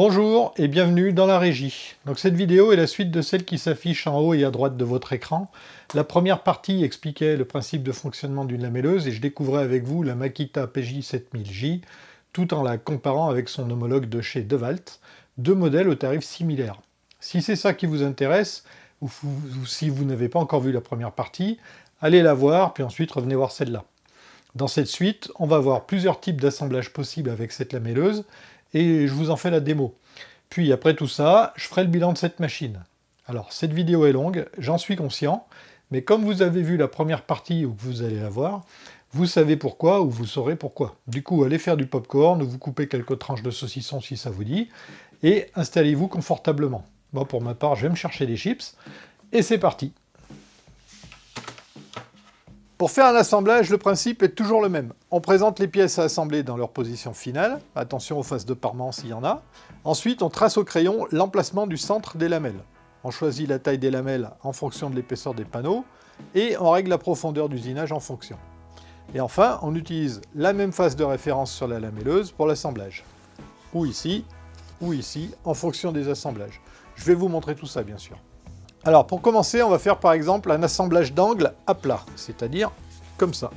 Bonjour et bienvenue dans la régie. Donc cette vidéo est la suite de celle qui s'affiche en haut et à droite de votre écran. La première partie expliquait le principe de fonctionnement d'une lamelleuse et je découvrais avec vous la Makita PJ7000J tout en la comparant avec son homologue de chez DeWalt, deux modèles aux tarifs similaires. Si c'est ça qui vous intéresse, ou si vous n'avez pas encore vu la première partie, allez la voir puis ensuite revenez voir celle-là. Dans cette suite, on va voir plusieurs types d'assemblages possibles avec cette lamelleuse et je vous en fais la démo. Puis après tout ça, je ferai le bilan de cette machine. Alors cette vidéo est longue, j'en suis conscient, mais comme vous avez vu la première partie ou que vous allez la voir, vous savez pourquoi ou vous saurez pourquoi. Du coup, allez faire du popcorn ou vous coupez quelques tranches de saucisson si ça vous dit, et installez-vous confortablement. Moi pour ma part, je vais me chercher des chips, et c'est parti. Pour faire un assemblage, le principe est toujours le même. On présente les pièces à assembler dans leur position finale, attention aux faces de parement s'il y en a. Ensuite, on trace au crayon l'emplacement du centre des lamelles. On choisit la taille des lamelles en fonction de l'épaisseur des panneaux, et on règle la profondeur d'usinage en fonction. Et enfin, on utilise la même face de référence sur la lamelleuse pour l'assemblage. Ou ici, en fonction des assemblages. Je vais vous montrer tout ça, bien sûr. Alors pour commencer, on va faire par exemple un assemblage d'angle à plat, c'est-à-dire comme ça.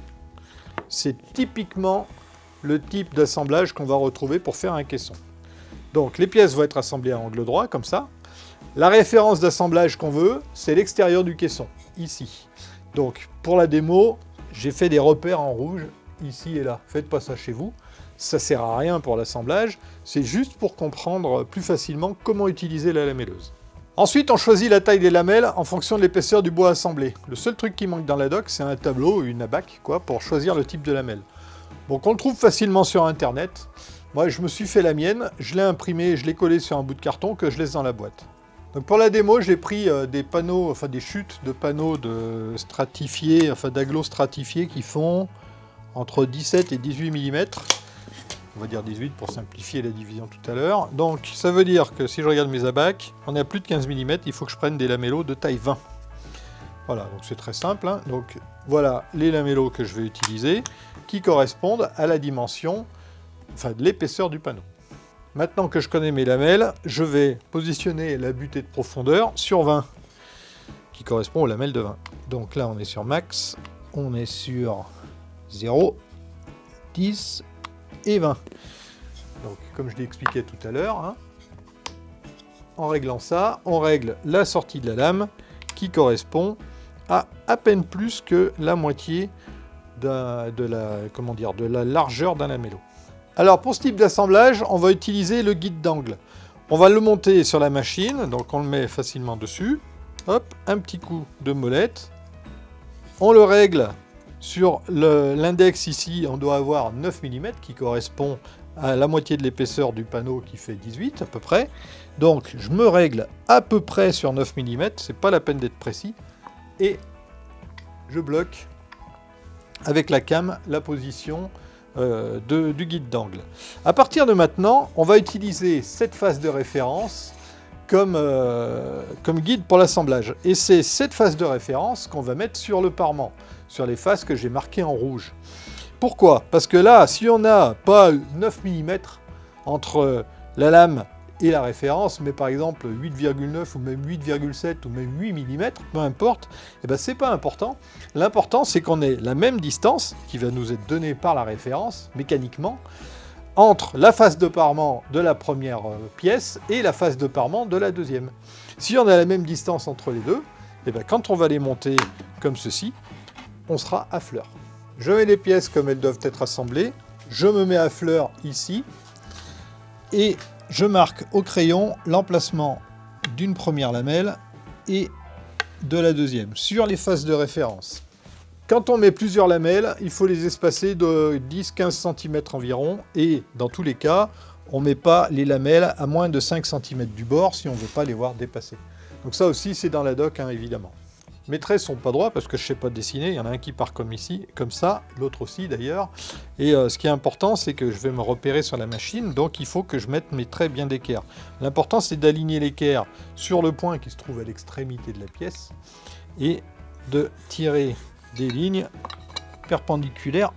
C'est typiquement le type d'assemblage qu'on va retrouver pour faire un caisson. Donc les pièces vont être assemblées à angle droit, comme ça. La référence d'assemblage qu'on veut, c'est l'extérieur du caisson, ici. Donc pour la démo, j'ai fait des repères en rouge, ici et là. Faites pas ça chez vous, ça sert à rien pour l'assemblage, c'est juste pour comprendre plus facilement comment utiliser la lamelleuse. Ensuite, on choisit la taille des lamelles en fonction de l'épaisseur du bois assemblé. Le seul truc qui manque dans la doc, c'est un tableau, une abaque, pour choisir le type de lamelle. Donc on le trouve facilement sur internet. Moi, je me suis fait la mienne, je l'ai imprimé, je l'ai collé sur un bout de carton que je laisse dans la boîte. Donc pour la démo, j'ai pris des panneaux, enfin des chutes de panneaux de stratifiés, enfin d'agglos stratifiés qui font entre 17 et 18 mm. On va dire 18 pour simplifier la division tout à l'heure. Donc ça veut dire que si je regarde mes abacs, on est à plus de 15 mm, il faut que je prenne des lamellos de taille 20. Voilà, donc c'est très simple. Hein. Donc voilà les lamellos que je vais utiliser, qui correspondent à la dimension, enfin de l'épaisseur du panneau. Maintenant que je connais mes lamelles, je vais positionner la butée de profondeur sur 20, qui correspond aux lamelles de 20. Donc là on est sur max, on est sur 0, 10, et 20. Donc, comme je l'ai expliqué tout à l'heure, hein, en réglant ça, on règle la sortie de la lame qui correspond à peine plus que la moitié de la largeur d'un lamello. Alors, pour ce type d'assemblage, on va utiliser le guide d'angle. On va le monter sur la machine, donc on le met facilement dessus. Hop, un petit coup de molette. On le règle. Sur l'index ici, on doit avoir 9 mm qui correspond à la moitié de l'épaisseur du panneau qui fait 18 à peu près. Donc je me règle à peu près sur 9 mm, c'est pas la peine d'être précis. Et je bloque avec la came la position du guide d'angle. À partir de maintenant, on va utiliser cette face de référence comme guide pour l'assemblage. Et c'est cette face de référence qu'on va mettre sur le parement, sur les faces que j'ai marquées en rouge. Pourquoi? Parce que là, si on n'a pas 9 mm entre la lame et la référence, mais par exemple 8,9 ou même 8,7 ou même 8 mm, peu importe, et ben c'est pas important. L'important, c'est qu'on ait la même distance, qui va nous être donnée par la référence, mécaniquement, entre la face de parement de la première pièce et la face de parement de la deuxième. Si on a la même distance entre les deux, et bien quand on va les monter comme ceci, on sera à fleur. Je mets les pièces comme elles doivent être assemblées, je me mets à fleur ici, et je marque au crayon l'emplacement d'une première lamelle et de la deuxième, sur les faces de référence. Quand on met plusieurs lamelles, il faut les espacer de 10-15 cm environ, et dans tous les cas, on ne met pas les lamelles à moins de 5 cm du bord si on ne veut pas les voir dépasser. Donc ça aussi, c'est dans la doc, hein, évidemment. Mes traits sont pas droits parce que je ne sais pas dessiner, il y en a un qui part comme ici, comme ça, l'autre aussi d'ailleurs. Et ce qui est important, c'est que je vais me repérer sur la machine, donc il faut que je mette mes traits bien d'équerre. L'important, c'est d'aligner l'équerre sur le point qui se trouve à l'extrémité de la pièce, et de tirer des lignes perpendiculaires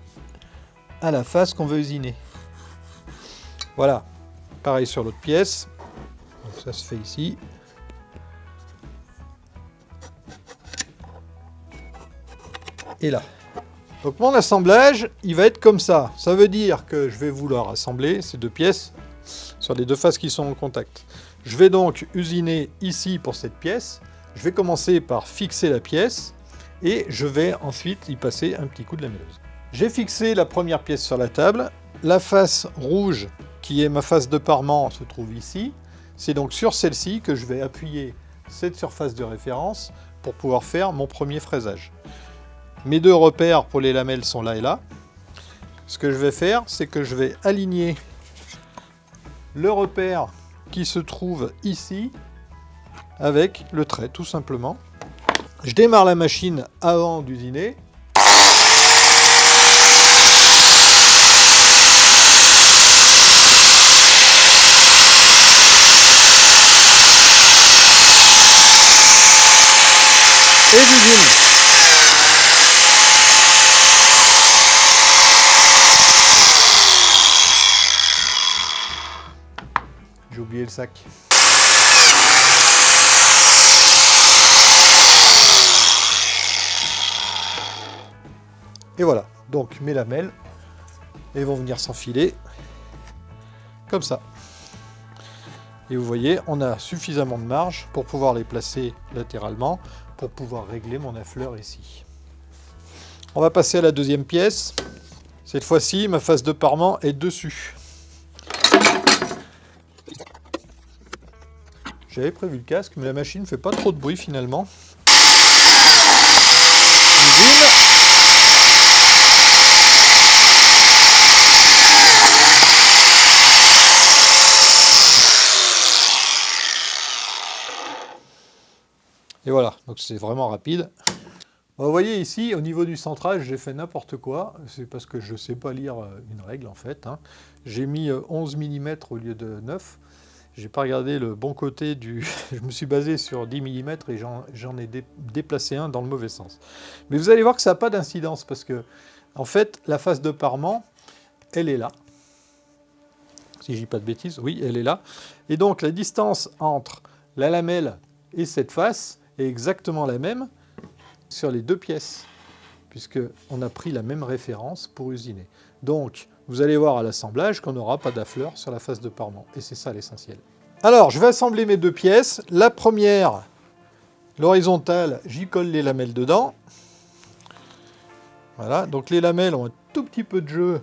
à la face qu'on veut usiner. Voilà, pareil sur l'autre pièce, Donc ça se fait ici. Et là. Donc mon assemblage, il va être comme ça. Ça veut dire que je vais vouloir assembler ces deux pièces sur les deux faces qui sont en contact. Je vais donc usiner ici pour cette pièce. Je vais commencer par fixer la pièce et je vais ensuite y passer un petit coup de lamelleuse. J'ai fixé la première pièce sur la table. La face rouge, qui est ma face de parement, se trouve ici. C'est donc sur celle-ci que je vais appuyer cette surface de référence pour pouvoir faire mon premier fraisage. Mes deux repères pour les lamelles sont là et là. Ce que je vais faire, c'est que je vais aligner le repère qui se trouve ici avec le trait, tout simplement. Je démarre la machine avant d'usiner. Et j'usine. J'ai oublié le sac. Et voilà, donc mes lamelles, elles vont venir s'enfiler comme ça. Et vous voyez, on a suffisamment de marge pour pouvoir les placer latéralement, pour pouvoir régler mon affleur ici. On va passer à la deuxième pièce. Cette fois-ci, ma face de parement est dessus. J'avais prévu le casque, mais la machine ne fait pas trop de bruit finalement. Et voilà, donc c'est vraiment rapide. Vous voyez ici, au niveau du centrage, j'ai fait n'importe quoi. C'est parce que je ne sais pas lire une règle en fait. J'ai mis 11 mm au lieu de 9. J'ai pas regardé le bon côté du... Je me suis basé sur 10 mm et j'en ai déplacé un dans le mauvais sens. Mais vous allez voir que ça n'a pas d'incidence parce que, en fait, la face de parement, elle est là. Si je dis pas de bêtises, oui, elle est là. Et donc, la distance entre la lamelle et cette face est exactement la même sur les deux pièces, puisqu'on a pris la même référence pour usiner. Donc, vous allez voir à l'assemblage qu'on n'aura pas d'affleur sur la face de parement. Et c'est ça l'essentiel. Alors, je vais assembler mes deux pièces. La première, l'horizontale, j'y colle les lamelles dedans. Voilà, donc les lamelles ont un tout petit peu de jeu,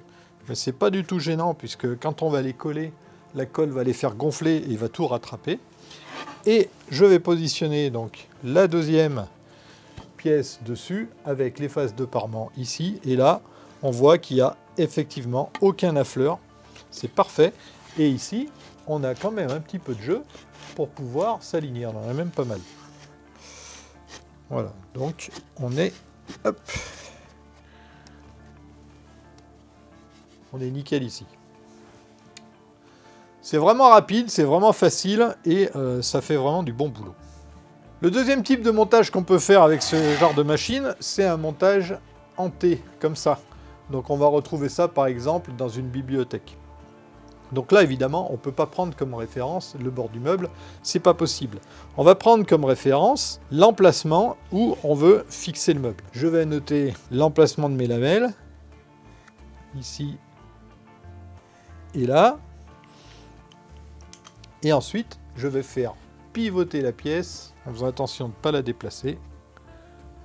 mais c'est pas du tout gênant, puisque quand on va les coller, la colle va les faire gonfler et il va tout rattraper. Et je vais positionner donc la deuxième pièce dessus, avec les faces de parement ici. Et là, on voit qu'il n'y a effectivement aucun affleur. C'est parfait. Et ici, on a quand même un petit peu de jeu pour pouvoir s'aligner. On en a même pas mal. Voilà, donc on est... Hop, on est nickel ici. C'est vraiment rapide, c'est vraiment facile et ça fait vraiment du bon boulot. Le deuxième type de montage qu'on peut faire avec ce genre de machine, c'est un montage en T, comme ça. Donc on va retrouver ça par exemple dans une bibliothèque. Donc là évidemment on ne peut pas prendre comme référence le bord du meuble, c'est pas possible. On va prendre comme référence l'emplacement où on veut fixer le meuble. Je vais noter l'emplacement de mes lamelles, ici et là. Et ensuite je vais faire pivoter la pièce en faisant attention de ne pas la déplacer.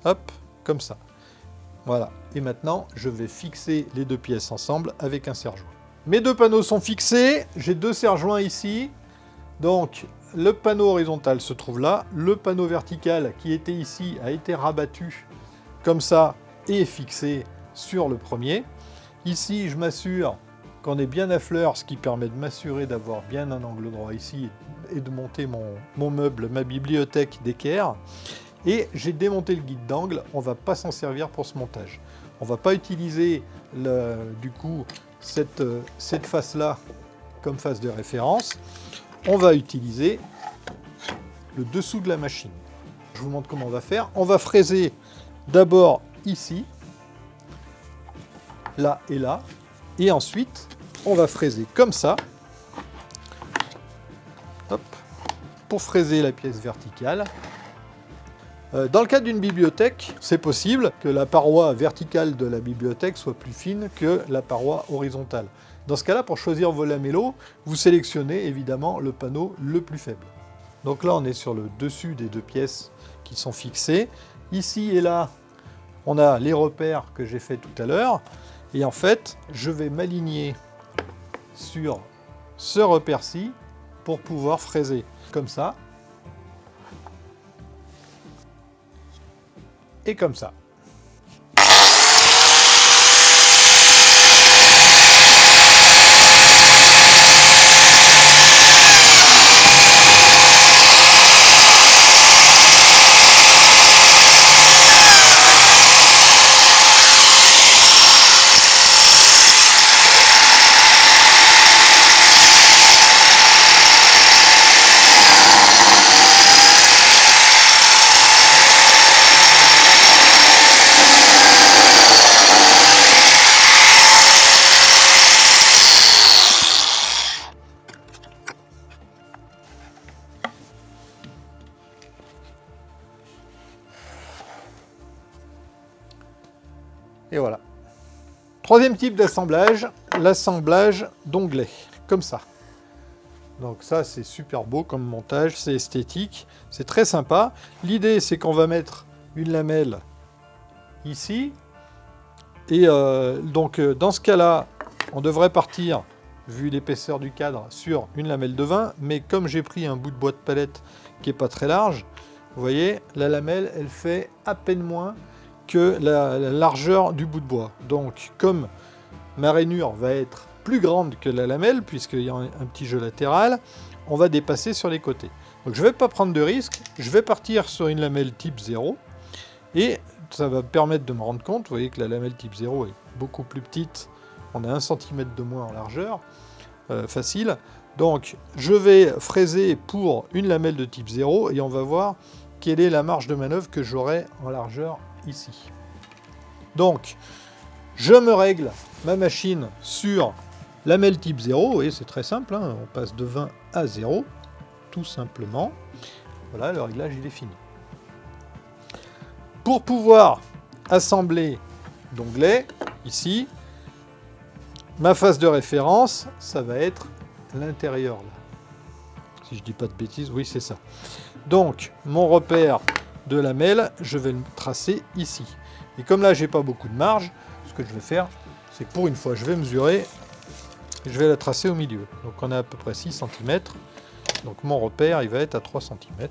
Hop, comme ça. Voilà. Et maintenant, je vais fixer les deux pièces ensemble avec un serre-joint. Mes deux panneaux sont fixés. J'ai deux serre-joints ici. Donc, le panneau horizontal se trouve là. Le panneau vertical qui était ici a été rabattu comme ça et fixé sur le premier. Ici, je m'assure qu'on est bien à fleur, ce qui permet de m'assurer d'avoir bien un angle droit ici et de monter mon meuble, ma bibliothèque d'équerre. Et j'ai démonté le guide d'angle, on ne va pas s'en servir pour ce montage. On ne va pas utiliser du coup cette face-là comme face de référence. On va utiliser le dessous de la machine. Je vous montre comment on va faire. On va fraiser d'abord ici, là et là. Et ensuite, on va fraiser comme ça. Hop. pour fraiser la pièce verticale. Dans le cas d'une bibliothèque, c'est possible que la paroi verticale de la bibliothèque soit plus fine que la paroi horizontale. Dans ce cas-là, pour choisir vos lamellos, vous sélectionnez évidemment le panneau le plus faible. Donc là, on est sur le dessus des deux pièces qui sont fixées. Ici et là, on a les repères que j'ai fait tout à l'heure. Et en fait, je vais m'aligner sur ce repère-ci pour pouvoir fraiser comme ça. Et comme ça. Et voilà. Troisième type d'assemblage, l'assemblage d'onglets, comme ça. Donc ça, c'est super beau comme montage, c'est esthétique, c'est très sympa. L'idée, c'est qu'on va mettre une lamelle ici. Et donc, dans ce cas-là, on devrait partir, vu l'épaisseur du cadre, sur une lamelle de 20. Mais comme j'ai pris un bout de bois de palette qui n'est pas très large, vous voyez, la lamelle, elle fait à peine moins que la largeur du bout de bois. Donc, comme ma rainure va être plus grande que la lamelle, puisqu'il y a un petit jeu latéral, on va dépasser sur les côtés. Donc, je ne vais pas prendre de risque, je vais partir sur une lamelle type 0, et ça va me permettre de me rendre compte, vous voyez que la lamelle type 0 est beaucoup plus petite, on a 1 cm de moins en largeur, facile. Donc, je vais fraiser pour une lamelle de type 0, et on va voir quelle est la marge de manœuvre que j'aurai en largeur ici. Donc, je me règle ma machine sur lamelle type 0, et c'est très simple, hein, on passe de 20 à 0, tout simplement. Voilà, le réglage il est fini. Pour pouvoir assembler d'onglets, ici, ma face de référence, ça va être l'intérieur, là. Si je dis pas de bêtises, oui c'est ça. Donc, mon repère de lamelle, je vais le tracer ici. Et comme là, j'ai pas beaucoup de marge, ce que je vais faire, c'est que pour une fois, je vais mesurer, je vais la tracer au milieu. Donc, on a à peu près 6 cm. Donc, mon repère, il va être à 3 cm.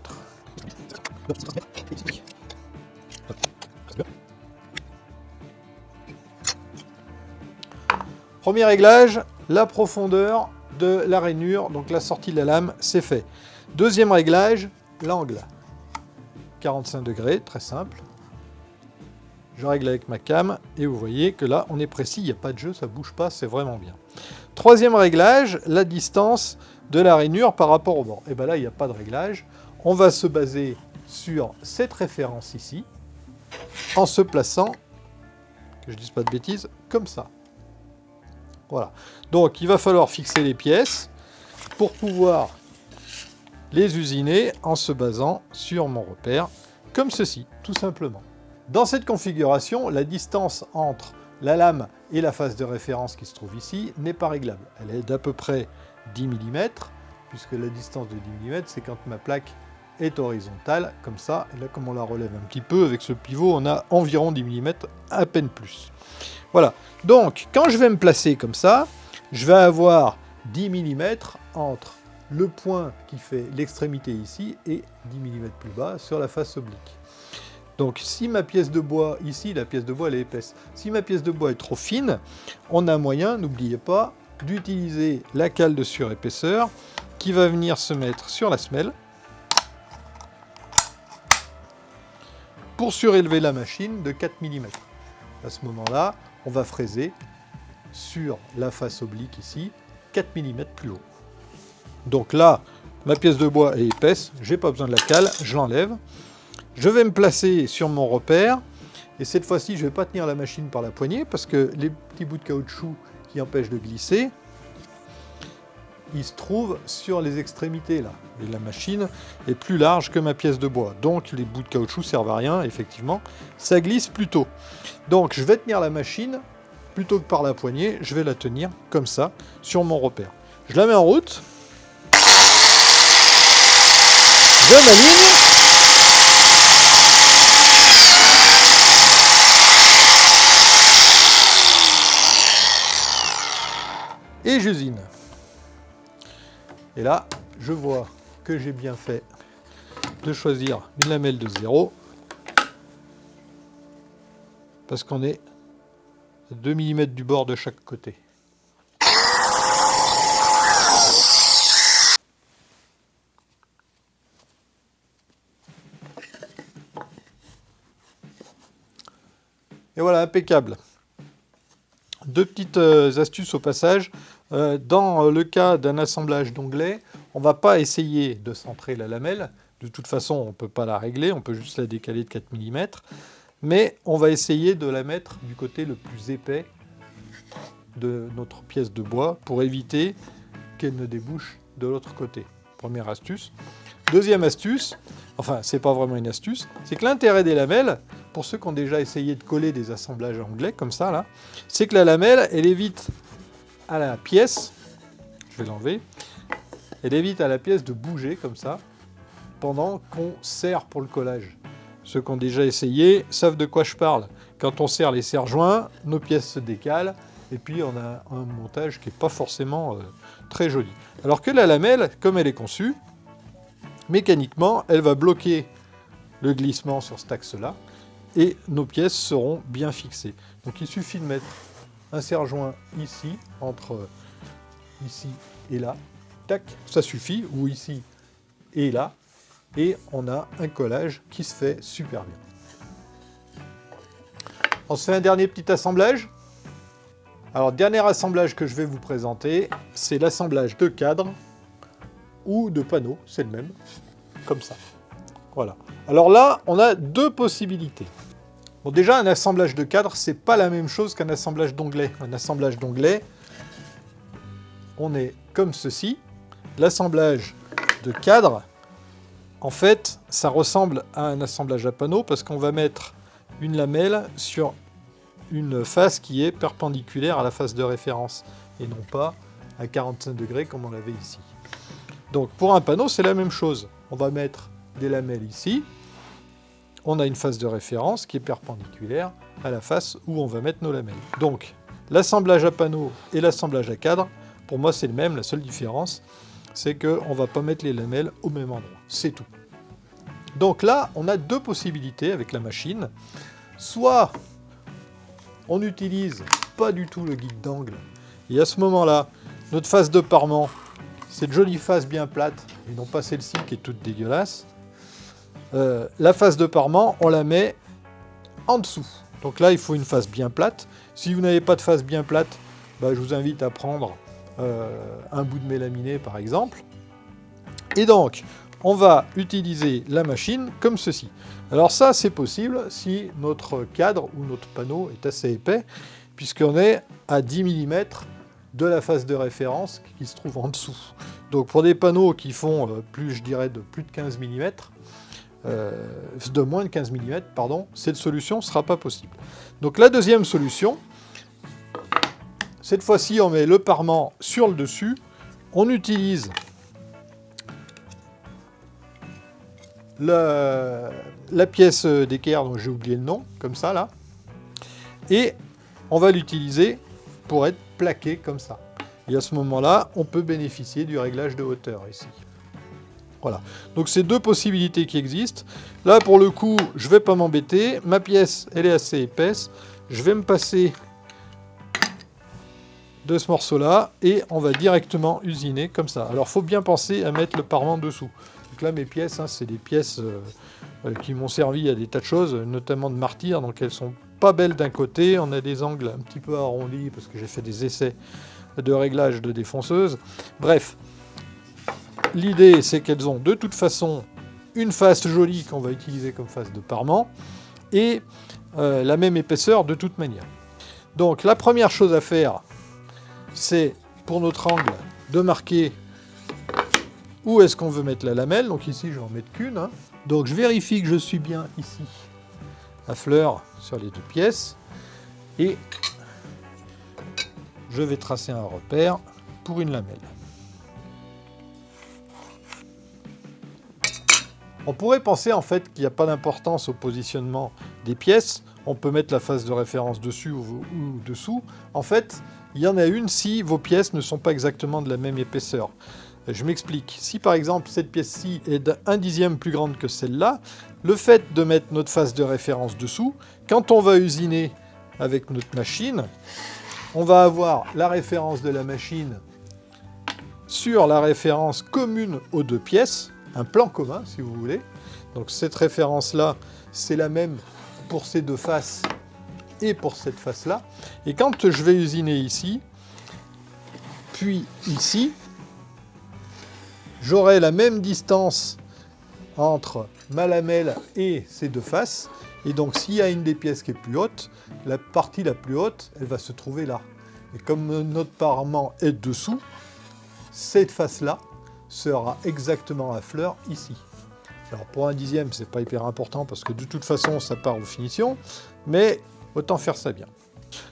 Premier réglage, la profondeur de la rainure, donc la sortie de la lame, c'est fait. Deuxième réglage, l'angle. 45 degrés, très simple. Je règle avec ma cam et vous voyez que là, on est précis, il n'y a pas de jeu, ça ne bouge pas, c'est vraiment bien. Troisième réglage, la distance de la rainure par rapport au bord. Et bien là, il n'y a pas de réglage. On va se baser sur cette référence ici, en se plaçant, que je ne dise pas de bêtises, comme ça. Voilà. Donc, il va falloir fixer les pièces pour pouvoir les usiner en se basant sur mon repère, comme ceci, tout simplement. Dans cette configuration, la distance entre la lame et la face de référence qui se trouve ici n'est pas réglable. Elle est d'à peu près 10 mm, puisque la distance de 10 mm, c'est quand ma plaque est horizontale, comme ça. Et là, comme on la relève un petit peu, avec ce pivot, on a environ 10 mm, à peine plus. Voilà. Donc, quand je vais me placer comme ça, je vais avoir 10 mm entre le point qui fait l'extrémité ici et 10 mm plus bas sur la face oblique. Donc si ma pièce de bois, ici la pièce de bois elle est épaisse, si ma pièce de bois est trop fine, on a moyen, n'oubliez pas, d'utiliser la cale de surépaisseur qui va venir se mettre sur la semelle pour surélever la machine de 4 mm. À ce moment-là, on va fraiser sur la face oblique ici, 4 mm plus haut. Donc là, ma pièce de bois est épaisse, j'ai pas besoin de la cale, je l'enlève. Je vais me placer sur mon repère, et cette fois-ci, je ne vais pas tenir la machine par la poignée, parce que les petits bouts de caoutchouc qui empêchent de glisser, il se trouve sur les extrémités là. Et la machine est plus large que ma pièce de bois. Donc les bouts de caoutchouc servent à rien, effectivement. Ça glisse plutôt. Donc je vais tenir la machine, plutôt que par la poignée, je vais la tenir comme ça, sur mon repère. Je la mets en route. Je m'aligne. Et j'usine. Et là, je vois que j'ai bien fait de choisir une lamelle de 0 parce qu'on est à 2 mm du bord de chaque côté. Et voilà, impeccable. Deux petites astuces au passage. Dans le cas d'un assemblage d'onglets, on ne va pas essayer de centrer la lamelle. De toute façon, on ne peut pas la régler, on peut juste la décaler de 4 mm. Mais on va essayer de la mettre du côté le plus épais de notre pièce de bois pour éviter qu'elle ne débouche de l'autre côté. Première astuce. Deuxième astuce, enfin c'est pas vraiment une astuce, c'est que l'intérêt des lamelles, pour ceux qui ont déjà essayé de coller des assemblages anglais comme ça là, c'est que la lamelle, elle évite à la pièce, je vais l'enlever, elle évite à la pièce de bouger comme ça pendant qu'on serre pour le collage. Ceux qui ont déjà essayé savent de quoi je parle. Quand on serre les serre-joints, nos pièces se décalent et puis on a un montage qui n'est pas forcément très joli. Alors que la lamelle, comme elle est conçue, mécaniquement, elle va bloquer le glissement sur cet axe-là et nos pièces seront bien fixées. Donc il suffit de mettre un serre-joint ici, entre ici et là, tac, ça suffit, ou ici et là, et on a un collage qui se fait super bien. On se fait un dernier petit assemblage. Alors, dernier assemblage que je vais vous présenter, c'est l'assemblage de cadres ou de panneaux, c'est le même, comme ça. Voilà. Alors là, on a deux possibilités. Bon, déjà, un assemblage de cadre, c'est pas la même chose qu'un assemblage d'onglets. Un assemblage d'onglets, on est comme ceci. L'assemblage de cadre, en fait, ça ressemble à un assemblage à panneaux parce qu'on va mettre une lamelle sur une face qui est perpendiculaire à la face de référence et non pas à 45 degrés comme on l'avait ici. Donc pour un panneau, c'est la même chose. On va mettre des lamelles ici. On a une face de référence qui est perpendiculaire à la face où on va mettre nos lamelles. Donc l'assemblage à panneau et l'assemblage à cadre, pour moi c'est le même. La seule différence, c'est qu'on ne va pas mettre les lamelles au même endroit. C'est tout. Donc là, on a deux possibilités avec la machine. Soit on n'utilise pas du tout le guide d'angle, et à ce moment-là, notre face de parement, cette jolie face bien plate, et non pas celle-ci qui est toute dégueulasse, la face de parement, on la met en dessous. Donc là, il faut une face bien plate. Si vous n'avez pas de face bien plate, bah, je vous invite à prendre un bout de mélaminé, par exemple. Et donc, on va utiliser la machine comme ceci. Alors ça, c'est possible si notre cadre ou notre panneau est assez épais, puisqu'on est à 10 mm de la face de référence qui se trouve en dessous. Donc pour des panneaux qui font plus de 15 mm, de moins de 15 mm, pardon, cette solution ne sera pas possible. Donc la deuxième solution, cette fois-ci on met le parement sur le dessus, on utilise la pièce d'équerre dont j'ai oublié le nom, comme ça là, et on va l'utiliser pour être plaqué comme ça. Et à ce moment-là, on peut bénéficier du réglage de hauteur ici. Voilà, donc c'est deux possibilités qui existent. Là, pour le coup, je ne vais pas m'embêter. Ma pièce, elle est assez épaisse. Je vais me passer de ce morceau-là et on va directement usiner comme ça. Alors, il faut bien penser à mettre le parement dessous. Donc là, mes pièces, c'est des pièces qui m'ont servi à des tas de choses, notamment de martyrs. Donc, elles sont pas belles d'un côté. On a des angles un petit peu arrondis parce que j'ai fait des essais de réglage de défonceuse. Bref. L'idée, c'est qu'elles ont de toute façon une face jolie qu'on va utiliser comme face de parement et la même épaisseur de toute manière. Donc la première chose à faire, c'est pour notre angle de marquer où est-ce qu'on veut mettre la lamelle. Donc ici, je vais en mettre qu'une. Hein. Donc je vérifie que je suis bien ici, à fleur, sur les deux pièces. Et je vais tracer un repère pour une lamelle. On pourrait penser en fait qu'il n'y a pas d'importance au positionnement des pièces. On peut mettre la face de référence dessus ou dessous. En fait, il y en a une si vos pièces ne sont pas exactement de la même épaisseur. Je m'explique. Si par exemple cette pièce-ci est d'1 dixième plus grande que celle-là, le fait de mettre notre face de référence dessous, quand on va usiner avec notre machine, on va avoir la référence de la machine sur la référence commune aux deux pièces, un plan commun si vous voulez. Donc cette référence-là, c'est la même pour ces deux faces et pour cette face-là. Et quand je vais usiner ici, puis ici, j'aurai la même distance entre ma lamelle et ces deux faces. Et donc s'il y a une des pièces qui est plus haute, la partie la plus haute, elle va se trouver là. Et comme notre parement est dessous, cette face-là sera exactement à fleur ici. Alors pour 1 dixième, c'est pas hyper important parce que de toute façon, ça part aux finitions, mais autant faire ça bien.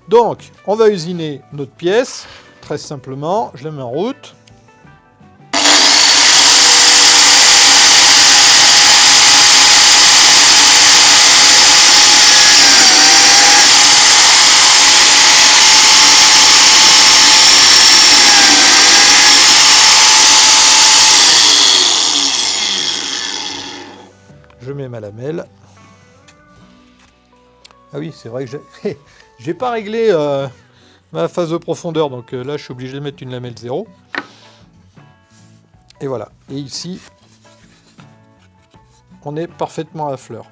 Donc, on va usiner notre pièce, très simplement, je la mets en route. Je mets ma lamelle. Ah oui, c'est vrai que j'ai pas réglé ma phase de profondeur, donc là je suis obligé de mettre une lamelle 0. Et voilà. Et ici, on est parfaitement à fleur.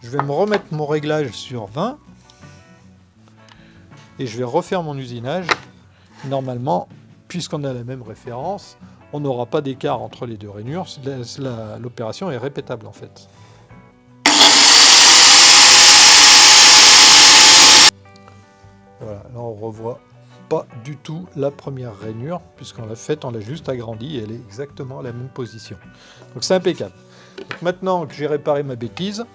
Je vais me remettre mon réglage sur 20. Et je vais refaire mon usinage. Normalement, puisqu'on a la même référence, on n'aura pas d'écart entre les deux rainures. L'opération est répétable en fait. Voilà, là on revoit pas du tout la première rainure, puisqu'on l'a faite, on l'a juste agrandie et elle est exactement à la même position. Donc c'est impeccable. Donc maintenant que j'ai réparé ma bêtise,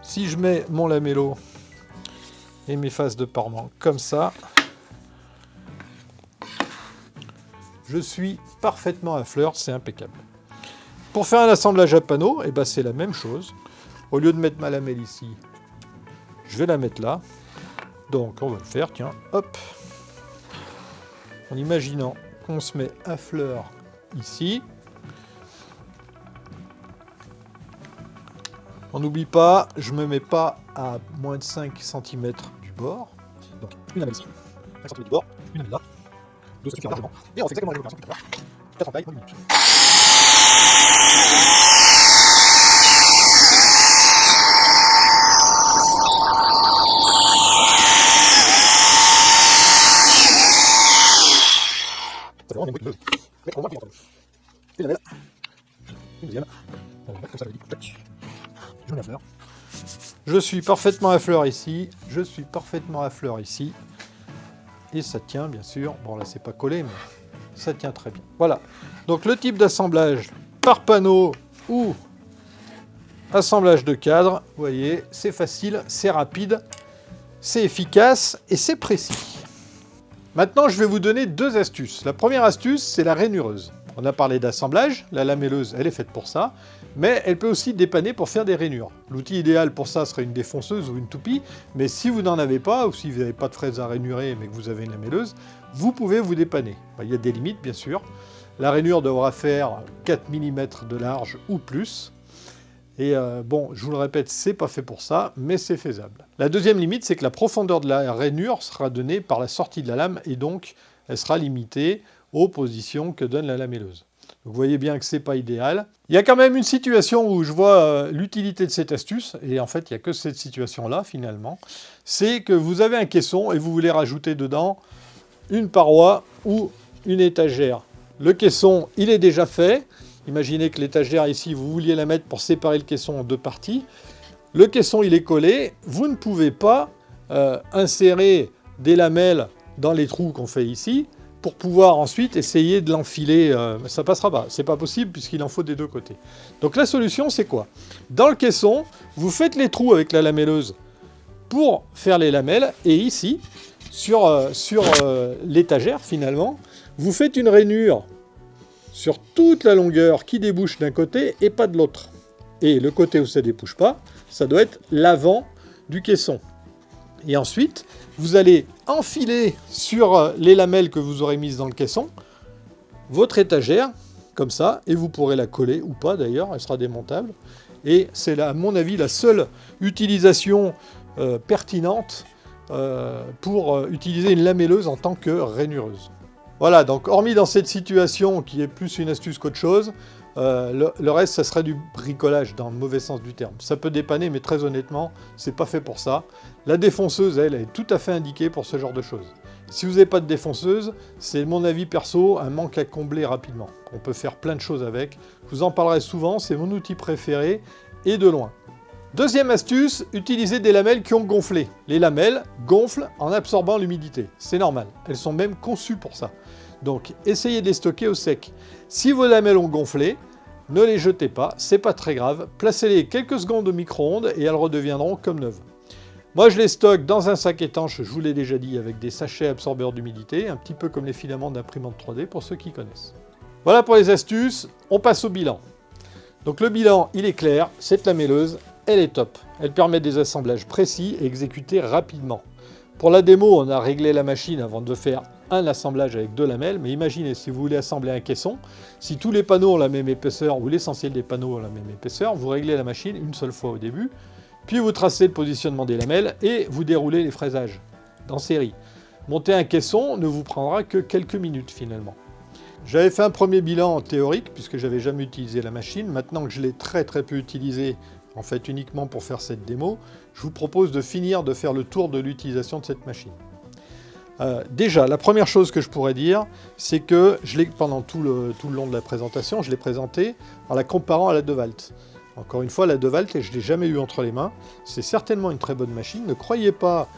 si je mets mon lamello et mes faces de parement comme ça, je suis parfaitement à fleur, c'est impeccable. Pour faire un assemblage à panneau, eh ben c'est la même chose. Au lieu de mettre ma lamelle ici, je vais la mettre là. Donc on va le faire, tiens, hop. En imaginant qu'on se met à fleur ici. On n'oublie pas, je ne me mets pas à moins de 5 cm du bord. Donc une lamelle ici, 5 cm du bord, une lamelle là. Deux suffit largement. Et on fait exactement la même opération que tout à l'heure. 4 entailles, 1 minute. Ça fait vraiment bien bruit de buzz. Mais on voit qu'il y a une lamelle. Une deuxième. On va mettre comme ça, tac. Je mets à fleur. Je suis parfaitement à fleur ici. Je suis parfaitement à fleur ici. Et ça tient, bien sûr. Bon, là, c'est pas collé, mais ça tient très bien. Voilà. Donc, le type d'assemblage par panneau ou assemblage de cadre, vous voyez, c'est facile, c'est rapide, c'est efficace et c'est précis. Maintenant, je vais vous donner 2 astuces. La première astuce, c'est la rainureuse. On a parlé d'assemblage, la lamelleuse, elle est faite pour ça, mais elle peut aussi dépanner pour faire des rainures. L'outil idéal pour ça serait une défonceuse ou une toupie, mais si vous n'en avez pas, ou si vous n'avez pas de fraises à rainurer, mais que vous avez une lamelleuse, vous pouvez vous dépanner. Il y a des limites, bien sûr. La rainure devra faire 4 mm de large ou plus. Et bon, je vous le répète, c'est pas fait pour ça, mais c'est faisable. La deuxième limite, c'est que la profondeur de la rainure sera donnée par la sortie de la lame, et donc elle sera limitée aux positions que donne la lamelleuse. Donc vous voyez bien que c'est pas idéal. Il y a quand même une situation où je vois l'utilité de cette astuce, et en fait il n'y a que cette situation-là finalement, c'est que vous avez un caisson et vous voulez rajouter dedans une paroi ou une étagère. Le caisson, il est déjà fait. Imaginez que l'étagère ici, vous vouliez la mettre pour séparer le caisson en 2 parties. Le caisson, il est collé. Vous ne pouvez pas insérer des lamelles dans les trous qu'on fait ici, pour pouvoir ensuite essayer de l'enfiler. Ça passera pas, c'est pas possible puisqu'il en faut des deux côtés. Donc la solution, c'est quoi? Dans le caisson, vous faites les trous avec la lamelleuse pour faire les lamelles, et ici, sur l'étagère finalement, vous faites une rainure sur toute la longueur qui débouche d'un côté et pas de l'autre. Et le côté où ça ne débouche pas, ça doit être l'avant du caisson. Et ensuite, vous allez enfiler sur les lamelles que vous aurez mises dans le caisson votre étagère, comme ça, et vous pourrez la coller ou pas d'ailleurs, elle sera démontable. Et c'est à mon avis la seule utilisation pertinente pour utiliser une lamelleuse en tant que rainureuse. Voilà, donc hormis dans cette situation qui est plus une astuce qu'autre chose, le reste, ça serait du bricolage dans le mauvais sens du terme. Ça peut dépanner, mais très honnêtement, c'est pas fait pour ça. La défonceuse, elle est tout à fait indiquée pour ce genre de choses. Si vous n'avez pas de défonceuse, c'est mon avis perso, un manque à combler rapidement. On peut faire plein de choses avec. Je vous en parlerai souvent, c'est mon outil préféré, et de loin. Deuxième astuce, utiliser des lamelles qui ont gonflé. Les lamelles gonflent en absorbant l'humidité. C'est normal, elles sont même conçues pour ça. Donc, essayez de les stocker au sec. Si vos lamelles ont gonflé, ne les jetez pas, c'est pas très grave. Placez-les quelques secondes au micro-ondes et elles redeviendront comme neuves. Moi, je les stocke dans un sac étanche, je vous l'ai déjà dit, avec des sachets absorbeurs d'humidité, un petit peu comme les filaments d'imprimante 3D pour ceux qui connaissent. Voilà pour les astuces, on passe au bilan. Donc le bilan, il est clair, cette lamelleuse, elle est top. Elle permet des assemblages précis et exécutés rapidement. Pour la démo, on a réglé la machine avant de faire un assemblage avec 2 lamelles, mais imaginez si vous voulez assembler un caisson, si tous les panneaux ont la même épaisseur, ou l'essentiel des panneaux ont la même épaisseur, vous réglez la machine une seule fois au début, puis vous tracez le positionnement des lamelles et vous déroulez les fraisages en série. Monter un caisson ne vous prendra que quelques minutes finalement. J'avais fait un premier bilan théorique, puisque j'avais jamais utilisé la machine. Maintenant que je l'ai très peu utilisée, en fait uniquement pour faire cette démo, je vous propose de finir de faire le tour de l'utilisation de cette machine. Déjà, la première chose que je pourrais dire, c'est que pendant tout le long de la présentation, je l'ai présentée en la comparant à la DeWalt. Encore une fois, la DeWalt, je ne l'ai jamais eu entre les mains. C'est certainement une très bonne machine. Ne croyez pas,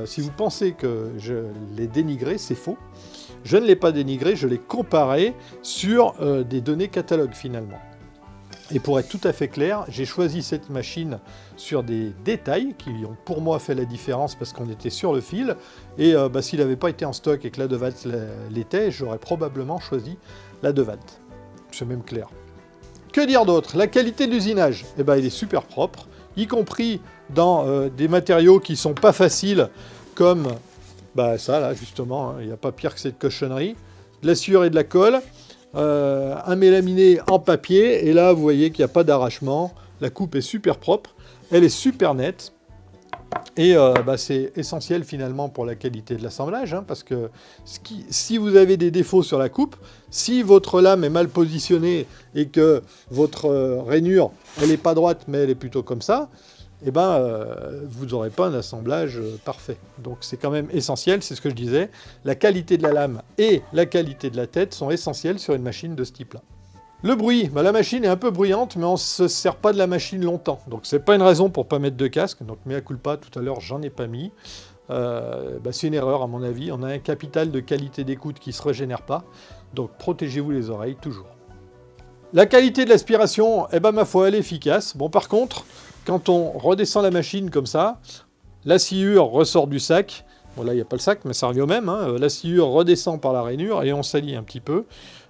si vous pensez que je l'ai dénigrée, c'est faux. Je ne l'ai pas dénigrée, je l'ai comparée sur des données catalogue finalement. Et pour être tout à fait clair, j'ai choisi cette machine sur des détails qui ont pour moi fait la différence parce qu'on était sur le fil. Et s'il n'avait pas été en stock et que la DeWalt l'était, j'aurais probablement choisi la DeWalt. C'est même clair. Que dire d'autre? La qualité de l'usinage, il est super propre, y compris dans des matériaux qui sont pas faciles, comme ça là justement, il n'y a pas pire que cette cochonnerie, de la sciure et de la colle. Un mélaminé en papier, et là vous voyez qu'il n'y a pas d'arrachement, la coupe est super propre, elle est super nette, et c'est essentiel finalement pour la qualité de l'assemblage, parce que si vous avez des défauts sur la coupe, si votre lame est mal positionnée et que votre rainure, elle n'est pas droite mais elle est plutôt comme ça, vous n'aurez pas un assemblage parfait. Donc c'est quand même essentiel, c'est ce que je disais, la qualité de la lame et la qualité de la tête sont essentielles sur une machine de ce type-là. Le bruit, la machine est un peu bruyante, mais on ne se sert pas de la machine longtemps. Donc c'est pas une raison pour ne pas mettre de casque, donc mea culpa, tout à l'heure j'en ai pas mis. C'est une erreur à mon avis, on a un capital de qualité d'écoute qui ne se régénère pas, donc protégez-vous les oreilles toujours. La qualité de l'aspiration, ma foi, elle est efficace. Bon, par contre, quand on redescend la machine comme ça, la sciure ressort du sac. Bon, là, il n'y a pas le sac, mais ça revient au même. La sciure redescend par la rainure et on salit un petit peu.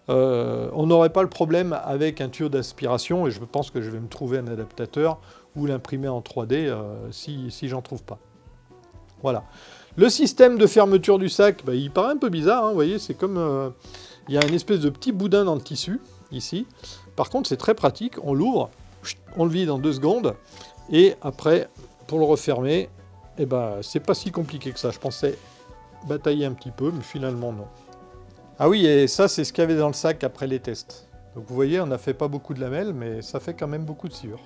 On n'aurait pas le problème avec un tuyau d'aspiration et je pense que je vais me trouver un adaptateur ou l'imprimer en 3D si j'en trouve pas. Voilà. Le système de fermeture du sac, il paraît un peu bizarre. Vous voyez, c'est comme... il y a une espèce de petit boudin dans le tissu, ici. Par contre, c'est très pratique. On l'ouvre, on le vide en 2 secondes. Et après, pour le refermer, c'est pas si compliqué que ça. Je pensais batailler un petit peu, mais finalement, non. Ah oui, et ça, c'est ce qu'il y avait dans le sac après les tests. Donc vous voyez, on n'a fait pas beaucoup de lamelles, mais ça fait quand même beaucoup de sciure.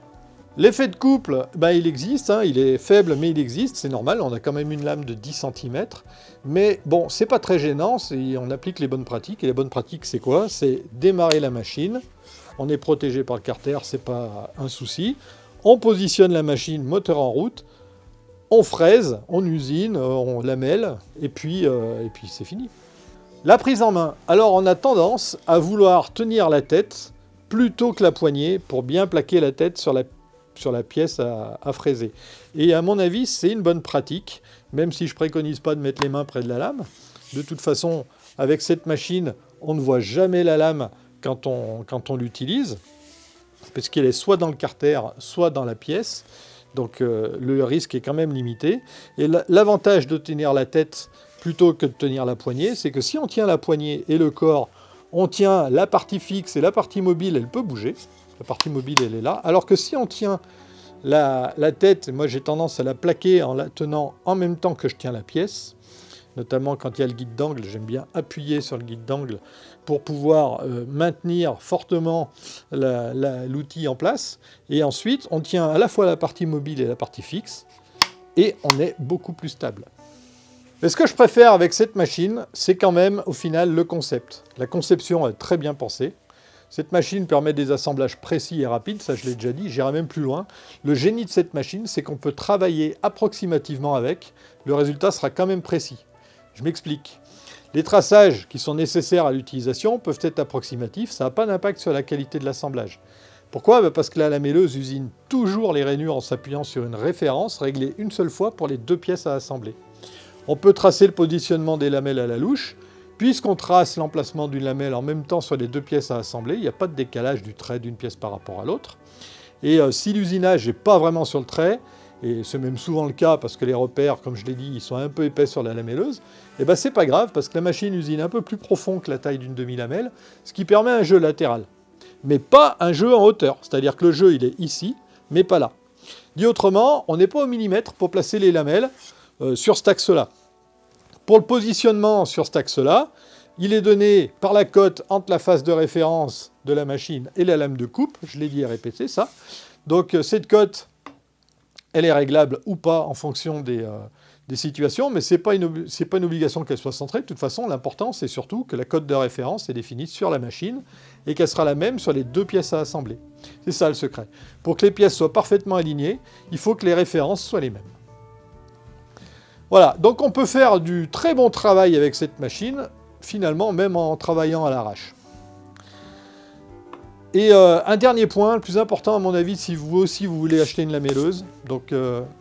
L'effet de couple, il existe, il est faible, mais il existe, c'est normal, on a quand même une lame de 10 cm. Mais bon, c'est pas très gênant, on applique les bonnes pratiques. Et les bonnes pratiques, c'est quoi? C'est démarrer la machine. On est protégé par le carter, c'est pas un souci. On positionne la machine, moteur en route. On fraise, on usine, on lamelle, et puis c'est fini. La prise en main. Alors on a tendance à vouloir tenir la tête plutôt que la poignée pour bien plaquer la tête sur la pièce à fraiser. Et à mon avis, c'est une bonne pratique, même si je ne préconise pas de mettre les mains près de la lame. De toute façon, avec cette machine, on ne voit jamais la lame quand on l'utilise, parce qu'elle est soit dans le carter, soit dans la pièce. Donc le risque est quand même limité. Et l'avantage de tenir la tête plutôt que de tenir la poignée, c'est que si on tient la poignée et le corps, on tient la partie fixe et la partie mobile, elle peut bouger. La partie mobile, elle est là. Alors que si on tient la tête, moi j'ai tendance à la plaquer en la tenant en même temps que je tiens la pièce, notamment quand il y a le guide d'angle, j'aime bien appuyer sur le guide d'angle pour pouvoir maintenir fortement l'outil en place. Et ensuite, on tient à la fois la partie mobile et la partie fixe, et on est beaucoup plus stable. Mais ce que je préfère avec cette machine, c'est quand même au final le concept. La conception est très bien pensée. Cette machine permet des assemblages précis et rapides, ça je l'ai déjà dit, j'irai même plus loin. Le génie de cette machine, c'est qu'on peut travailler approximativement avec, le résultat sera quand même précis. Je m'explique. Les traçages qui sont nécessaires à l'utilisation peuvent être approximatifs, ça n'a pas d'impact sur la qualité de l'assemblage. Pourquoi ? Parce que la lamelleuse usine toujours les rainures en s'appuyant sur une référence réglée une seule fois pour les deux pièces à assembler. On peut tracer le positionnement des lamelles à la louche. Puisqu'on trace l'emplacement d'une lamelle en même temps sur les deux pièces à assembler, il n'y a pas de décalage du trait d'une pièce par rapport à l'autre. Et si l'usinage n'est pas vraiment sur le trait, et c'est même souvent le cas parce que les repères, comme je l'ai dit, ils sont un peu épais sur la lamelleuse, et ben c'est pas grave parce que la machine usine un peu plus profond que la taille d'une demi-lamelle, ce qui permet un jeu latéral. Mais pas un jeu en hauteur, c'est-à-dire que le jeu il est ici, mais pas là. Dit autrement, on n'est pas au millimètre pour placer les lamelles sur cet axe-là. Pour le positionnement sur cet axe-là, il est donné par la cote entre la face de référence de la machine et la lame de coupe. Je l'ai dit et répété ça. Donc cette cote, elle est réglable ou pas en fonction des situations, mais ce n'est pas une obligation qu'elle soit centrée. De toute façon, l'important, c'est surtout que la cote de référence est définie sur la machine et qu'elle sera la même sur les deux pièces à assembler. C'est ça le secret. Pour que les pièces soient parfaitement alignées, il faut que les références soient les mêmes. Voilà, donc on peut faire du très bon travail avec cette machine, finalement, même en travaillant à l'arrache. Et un dernier point, le plus important à mon avis, si vous aussi vous voulez acheter une lamelleuse, donc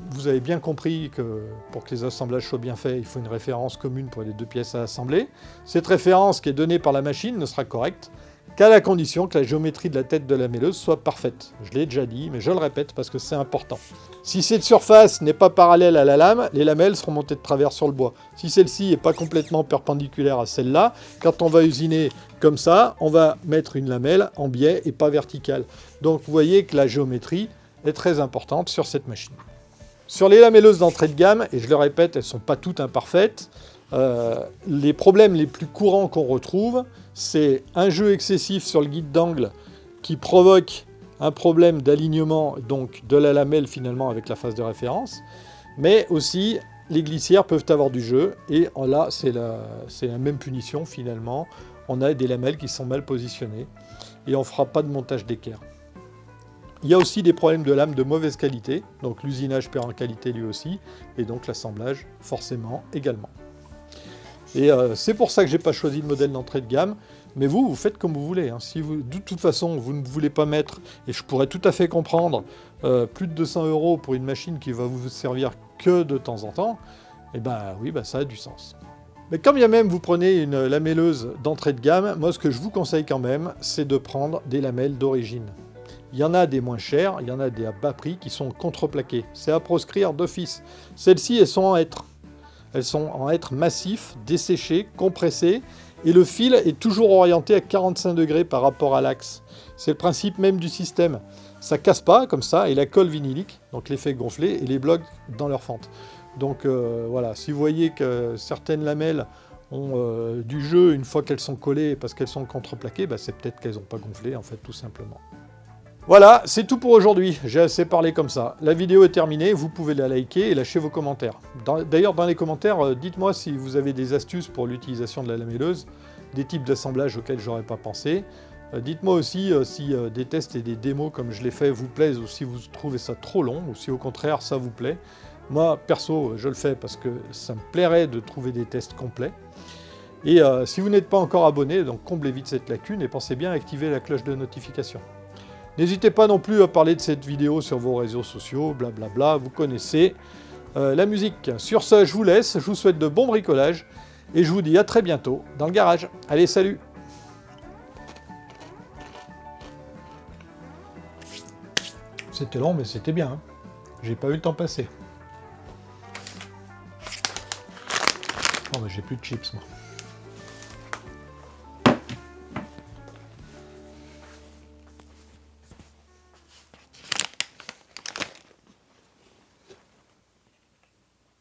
vous avez bien compris que pour que les assemblages soient bien faits, il faut une référence commune pour les deux pièces à assembler. Cette référence qui est donnée par la machine ne sera correcte qu'à la condition que la géométrie de la tête de la lamelleuse soit parfaite. Je l'ai déjà dit, mais je le répète parce que c'est important. Si cette surface n'est pas parallèle à la lame, les lamelles seront montées de travers sur le bois. Si celle-ci n'est pas complètement perpendiculaire à celle-là, quand on va usiner comme ça, on va mettre une lamelle en biais et pas verticale. Donc vous voyez que la géométrie est très importante sur cette machine. Sur les lamelleuses d'entrée de gamme, et je le répète, elles ne sont pas toutes imparfaites, les problèmes les plus courants qu'on retrouve, c'est un jeu excessif sur le guide d'angle qui provoque un problème d'alignement donc de la lamelle finalement avec la face de référence, mais aussi les glissières peuvent avoir du jeu et là c'est la même punition finalement, on a des lamelles qui sont mal positionnées et on ne fera pas de montage d'équerre. Il y a aussi des problèmes de lames de mauvaise qualité, donc l'usinage perd en qualité lui aussi, et donc l'assemblage forcément également. Et c'est pour ça que je n'ai pas choisi le modèle d'entrée de gamme, mais vous faites comme vous voulez. Hein. Si vous, de toute façon, vous ne voulez pas mettre, et je pourrais tout à fait comprendre, plus de 200 € pour une machine qui va vous servir que de temps en temps, eh ben oui, ça a du sens. Mais quand bien même vous prenez une lamelleuse d'entrée de gamme, moi ce que je vous conseille quand même, c'est de prendre des lamelles d'origine. Il y en a des moins chères, il y en a des à bas prix qui sont contreplaquées. C'est à proscrire d'office. Celles-ci, elles sont en hêtre. Elles sont en hêtre massif, desséché, compressé, et le fil est toujours orienté à 45 degrés par rapport à l'axe. C'est le principe même du système. Ça casse pas comme ça, et la colle vinylique, donc l'effet gonflé, et les blocs dans leur fente. Donc voilà, si vous voyez que certaines lamelles ont du jeu une fois qu'elles sont collées parce qu'elles sont contreplaquées, c'est peut-être qu'elles n'ont pas gonflé, en fait, tout simplement. Voilà, c'est tout pour aujourd'hui. J'ai assez parlé comme ça. La vidéo est terminée, vous pouvez la liker et lâcher vos commentaires. D'ailleurs, dans les commentaires, dites-moi si vous avez des astuces pour l'utilisation de la lamelleuse, des types d'assemblage auxquels j'aurais pas pensé. Dites-moi aussi si des tests et des démos comme je l'ai fait vous plaisent ou si vous trouvez ça trop long ou si au contraire ça vous plaît. Moi, perso, je le fais parce que ça me plairait de trouver des tests complets. Et si vous n'êtes pas encore abonné, donc comblez vite cette lacune et pensez bien à activer la cloche de notification. N'hésitez pas non plus à parler de cette vidéo sur vos réseaux sociaux, blablabla, vous connaissez la musique. Sur ce, je vous laisse, je vous souhaite de bons bricolages et je vous dis à très bientôt dans le garage. Allez, salut! C'était long, mais c'était bien. Hein. J'ai pas eu le temps passer. Oh, mais j'ai plus de chips, moi.